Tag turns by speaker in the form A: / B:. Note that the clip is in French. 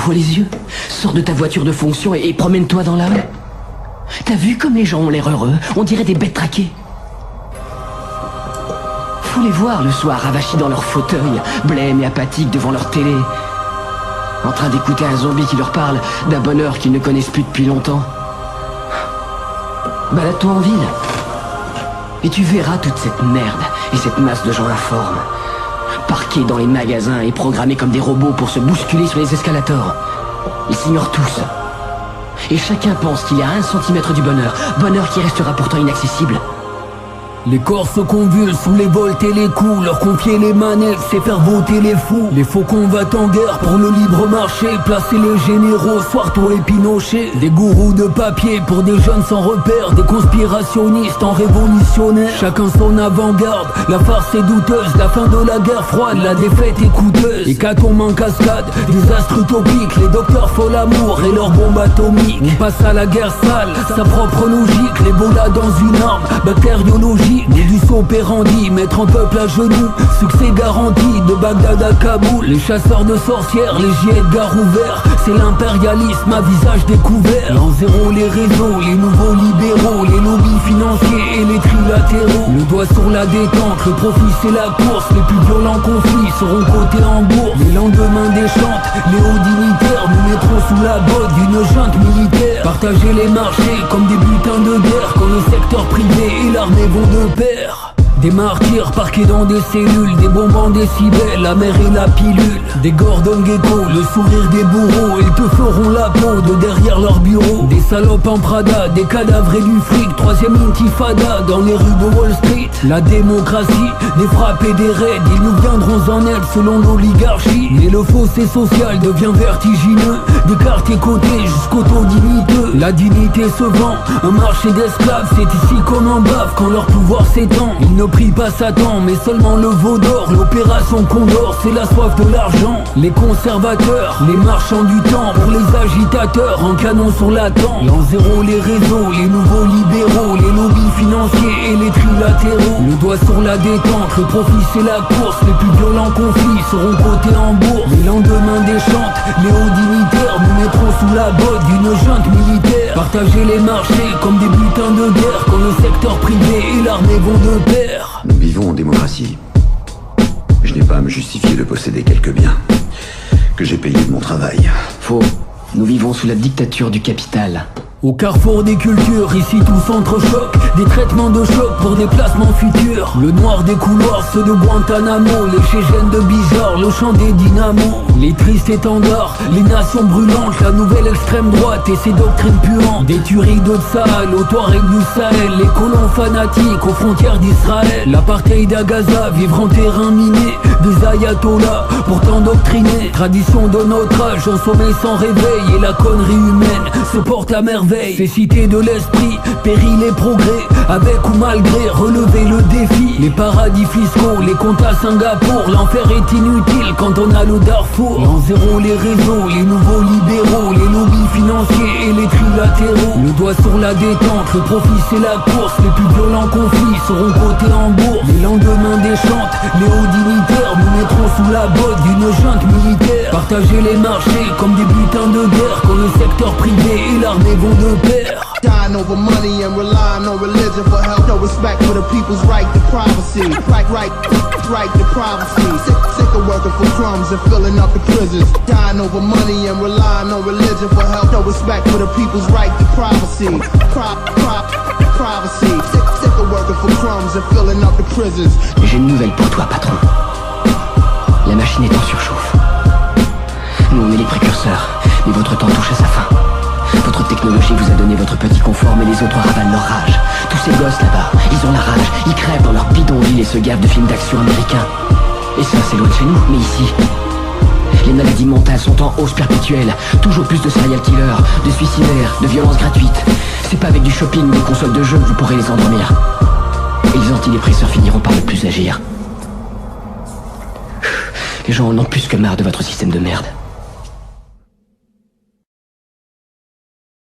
A: ouvre les yeux, sors de ta voiture de fonction et promène-toi dans la rue. T'as vu comme les gens ont l'air heureux? On dirait des bêtes traquées. Faut les voir le soir avachis dans leur fauteuil, blêmes et apathiques devant leur télé, en train d'écouter un zombie qui leur parle d'un bonheur qu'ils ne connaissent plus depuis longtemps. Balade-toi en ville et tu verras toute cette merde et cette masse de gens informes, parqués dans les magasins et programmés comme des robots pour se bousculer sur les escalators. Ils s'ignorent tous. Et chacun pense qu'il est à 1 centimètre du bonheur, bonheur qui restera pourtant inaccessible.
B: Les corps se convulsent sous les volts et les coups. Leur confier les manettes, c'est faire voter les fous. Les faux combattent en guerre pour le libre marché, placer les généraux, Suarto et Pinochet. Des gourous de papier pour des jeunes sans repère, des conspirationnistes en révolutionnaires. Chacun son avant-garde, la farce est douteuse, la fin de la guerre froide, la défaite est coûteuse. Hécatombe en cascade, désastre utopique, les docteurs font l'amour et leurs bombes atomiques. On passe à la guerre sale, sa propre logique, l'Ebola dans une arme bactériologique. Modus operandi, mettre un peuple à genoux, succès garanti de Bagdad à Kaboul. Les chasseurs de sorcières, les giets de gare ouverts, c'est l'impérialisme à visage découvert. L'an zéro, les réseaux, les nouveaux libéraux, les lobbies financiers et les trilatéraux. Le doigt sur la détente, le profit c'est la course, les plus violents conflits seront cotés en bourse. Les lendemains déchantent, les hauts dignitaires nous mettront sous la botte d'une junte militaire. Partager les marchés comme des butins de guerre, quand le secteur privé et l'armée vont de pair. Des martyrs parqués dans des cellules, des bombes en décibels, la mer et la pilule. Des Gordon Gecko, le sourire des bourreaux, ils te feront la peau de derrière leur bureau. Des salopes en Prada, des cadavres et du fric, 3e intifada dans les rues de Wall Street. La démocratie, des frappes et des raids, ils nous viendront en aide selon l'oligarchie. Mais le fossé social devient vertigineux, des quartiers cotés jusqu'au taux digniteux. La dignité se vend, un marché d'esclaves, c'est ici qu'on en bave quand leur pouvoir s'étend. Ils ne prient pas Satan, mais seulement le veau d'or. L'opération Condor, c'est la soif de l'argent. Les conservateurs, les marchands du temps, pour les agitateurs, en canon sur la tempe. L'an zéro, les réseaux, les nouveaux libéraux, les lobbies financiers et les trilatéraux. Le doigt sur la détente, le profit c'est la course, les plus violents conflits seront cotés en bourse. Les lendemains déchantent, les hauts dignitaires nous mettront sous la botte d'une junte militaire. Partager les marchés comme des butins de guerre, quand le secteur privé et l'armée vont de pair.
C: Nous vivons en démocratie. Je n'ai pas à me justifier de posséder quelques biens que j'ai payés de mon travail.
A: Faux. Nous vivons sous la dictature du capital.
B: Au carrefour des cultures, ici tout s'entrechoque. Des traitements de choc pour des placements futurs. Le noir des couloirs, ceux de Guantanamo. Les Chégennes de Bizarre, le chant des dynamos. Les tristes étendards, les nations brûlantes. La nouvelle extrême droite et ses doctrines puantes. Des tueries de Tsahal, au Touareg du Sahel. Les colons fanatiques aux frontières d'Israël. L'apartheid à Gaza, vivre en terrain miné. Des ayatollahs, pourtant doctrinés. Tradition de notre âge, un sommeil sans réveil. Et la connerie humaine se porte à merveille. Ces cités de l'esprit, péril et progrès, avec ou malgré, relever le défi. Les paradis fiscaux, les comptes à Singapour, l'enfer est inutile quand on a le Darfour. L'an zéro, les réseaux, les nouveaux libéraux, les lobbies financiers et les trilatéraux. Le doigt sur la détente, le profit c'est la course, les plus violents conflits seront cotés en bourse. Les lendemains déchantent, les hauts dignitaires nous mettront sous la botte d'une junte militaire. Partager les marchés comme des butins de guerre, quand le secteur privé et l'armée vont de pair.
D: Dying over money and relying on religion for help. No respect for the people's right to privacy. Right to privacy. Sick of working for crumbs and filling up the prisons. Dying over money and relying on religion for help. No respect for the people's right to privacy. Privacy. Sick of working for crumbs and filling up the prisons.
A: J'ai une nouvelle pour toi, patron. La machine est en surchauffe. Nous on est les précurseurs, mais votre temps touche à sa fin. Votre technologie vous a donné votre petit confort, mais les autres ravalent leur rage. Tous ces gosses là-bas, ils ont la rage, ils crèvent dans leur bidonville et se gavent de films d'action américains. Et ça, c'est loin de chez nous, mais ici, les maladies mentales sont en hausse perpétuelle. Toujours plus de serial killers, de suicidaires, de violences gratuites. C'est pas avec du shopping, des consoles de jeux que vous pourrez les endormir. Et les antidépresseurs finiront par ne plus agir. Les gens en ont plus que marre de votre système de merde.